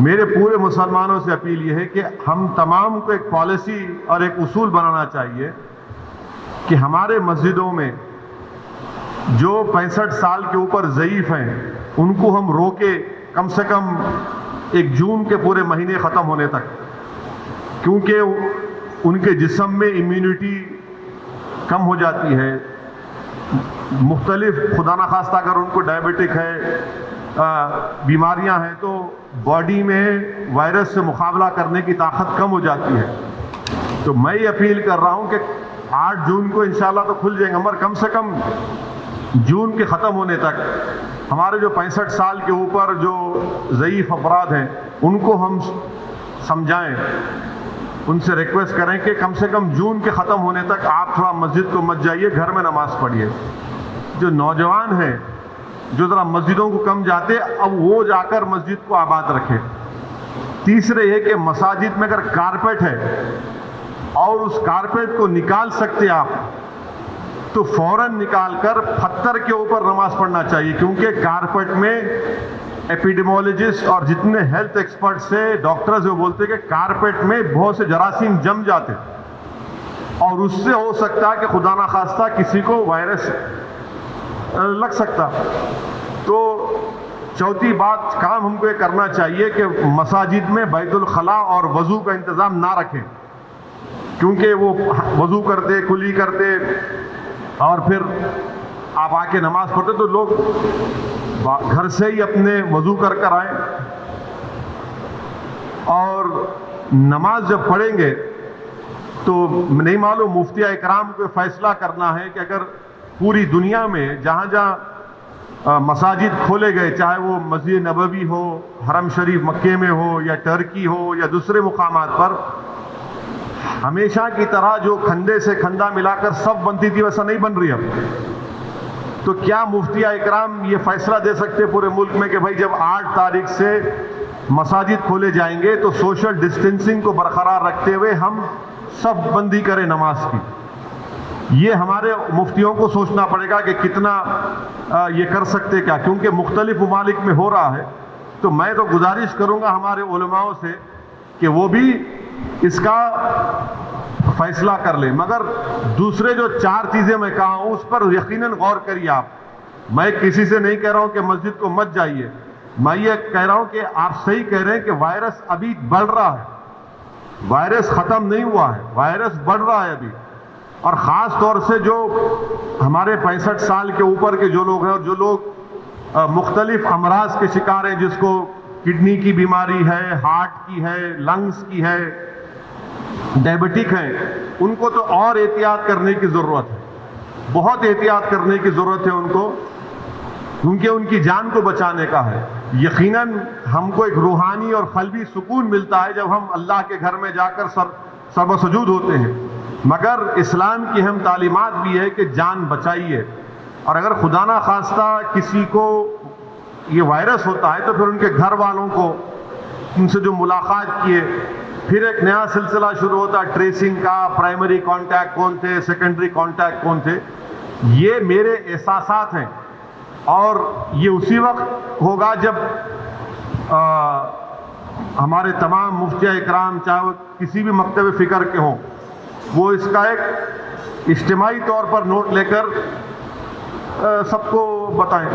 میرے پورے مسلمانوں سے اپیل یہ ہے کہ ہم تمام کو ایک پالیسی اور ایک اصول بنانا چاہیے کہ ہمارے مسجدوں میں جو 65 سال کے اوپر ضعیف ہیں ان کو ہم روکے کم سے کم 1 جون کے پورے مہینے ختم ہونے تک، کیونکہ ان کے جسم میں امیونٹی کم ہو جاتی ہے، مختلف خدا نخواستہ اگر ان کو ڈائبٹک ہے، بیماریاں ہیں، تو باڈی میں وائرس سے مقابلہ کرنے کی طاقت کم ہو جاتی ہے۔ تو میں یہ اپیل کر رہا ہوں کہ 8 جون کو انشاءاللہ تو کھل جائیں گے، مگر کم سے کم جون کے ختم ہونے تک ہمارے جو 65 سال کے اوپر جو ضعیف افراد ہیں ان کو ہم سمجھائیں، ان سے ریکویسٹ کریں کہ کم سے کم جون کے ختم ہونے تک آپ تھوڑا مسجد کو مت جائیے، گھر میں نماز پڑھیے۔ جو نوجوان ہیں جو ذرا مسجدوں کو کم جاتے، اب وہ جا کر مسجد کو آباد رکھے۔ تیسرے یہ کہ مساجد میں اگر کارپیٹ ہے اور اس کارپیٹ کو نکال سکتے آپ تو فوراً نکال کر پتھر کے اوپر نماز پڑھنا چاہیے، کیونکہ کارپیٹ میں ایپیڈیمولوجسٹ اور جتنے ہیلتھ ایکسپرٹس ہیں، ڈاکٹرز وہ بولتے ہیں کہ کارپیٹ میں بہت سے جراثیم جم جاتے اور اس سے ہو سکتا ہے کہ خدا نخواستہ کسی کو وائرس لگ سکتا۔ تو چوتھی بات کام ہم کو یہ کرنا چاہیے کہ مساجد میں بیت الخلاء اور وضو کا انتظام نہ رکھیں، کیونکہ وہ وضو کرتے، کلی کرتے اور پھر آپ آ کے نماز پڑھتے، تو لوگ گھر سے ہی اپنے وضو کر آئیں اور نماز جب پڑھیں گے تو نہیں معلوم مفتی اکرام کو فیصلہ کرنا ہے کہ اگر پوری دنیا میں جہاں جہاں مساجد کھولے گئے، چاہے وہ مسجد نبوی ہو، حرم شریف مکے میں ہو یا ٹرکی ہو یا دوسرے مقامات پر، ہمیشہ کی طرح جو کھندے سے کھندا ملا کر سب بنتی تھی ویسا نہیں بن رہی اب۔ تو کیا مفتی اکرام یہ فیصلہ دے سکتے پورے ملک میں کہ بھائی جب 8 تاریخ سے مساجد کھولے جائیں گے تو سوشل ڈسٹینسنگ کو برقرار رکھتے ہوئے ہم سب بندی کریں نماز کی؟ یہ ہمارے مفتیوں کو سوچنا پڑے گا کہ کتنا یہ کر سکتے کیا، کیونکہ مختلف ممالک میں ہو رہا ہے۔ تو میں تو گزارش کروں گا ہمارے علماء سے کہ وہ بھی اس کا فیصلہ کر لیں، مگر دوسرے جو 4 چیزیں میں کہا ہوں اس پر یقیناً غور کریے آپ۔ میں کسی سے نہیں کہہ رہا ہوں کہ مسجد کو مت جائیے، میں یہ کہہ رہا ہوں کہ آپ صحیح کہہ رہے ہیں کہ وائرس ابھی بڑھ رہا ہے، وائرس ختم نہیں ہوا ہے، وائرس بڑھ رہا ہے ابھی، اور خاص طور سے جو ہمارے 65 سال کے اوپر کے جو لوگ ہیں اور جو لوگ مختلف امراض کے شکار ہیں، جس کو کڈنی کی بیماری ہے، ہارٹ کی ہے، لنگز کی ہے، ڈائبٹک ہیں، ان کو تو اور احتیاط کرنے کی ضرورت ہے، بہت احتیاط کرنے کی ضرورت ہے ان کو، کیونکہ ان کی جان کو بچانے کا ہے۔ یقیناً ہم کو ایک روحانی اور قلبی سکون ملتا ہے جب ہم اللہ کے گھر میں جا کر سر سجود ہوتے ہیں، مگر اسلام کی اہم تعلیمات بھی ہے کہ جان بچائیے، اور اگر خدا نہ خواستہ کسی کو یہ وائرس ہوتا ہے تو پھر ان کے گھر والوں کو ان سے جو ملاقات کیے، پھر ایک نیا سلسلہ شروع ہوتا ہے ٹریسنگ کا، پرائمری کانٹیکٹ کون تھے، سیکنڈری کانٹیکٹ کون تھے۔ یہ میرے احساسات ہیں، اور یہ اسی وقت ہوگا جب ہمارے تمام مفتی اکرام چاہے وہ کسی بھی مکتب فکر کے ہوں، وہ اس کا ایک اجتماعی طور پر نوٹ لے کر سب کو بتائیں۔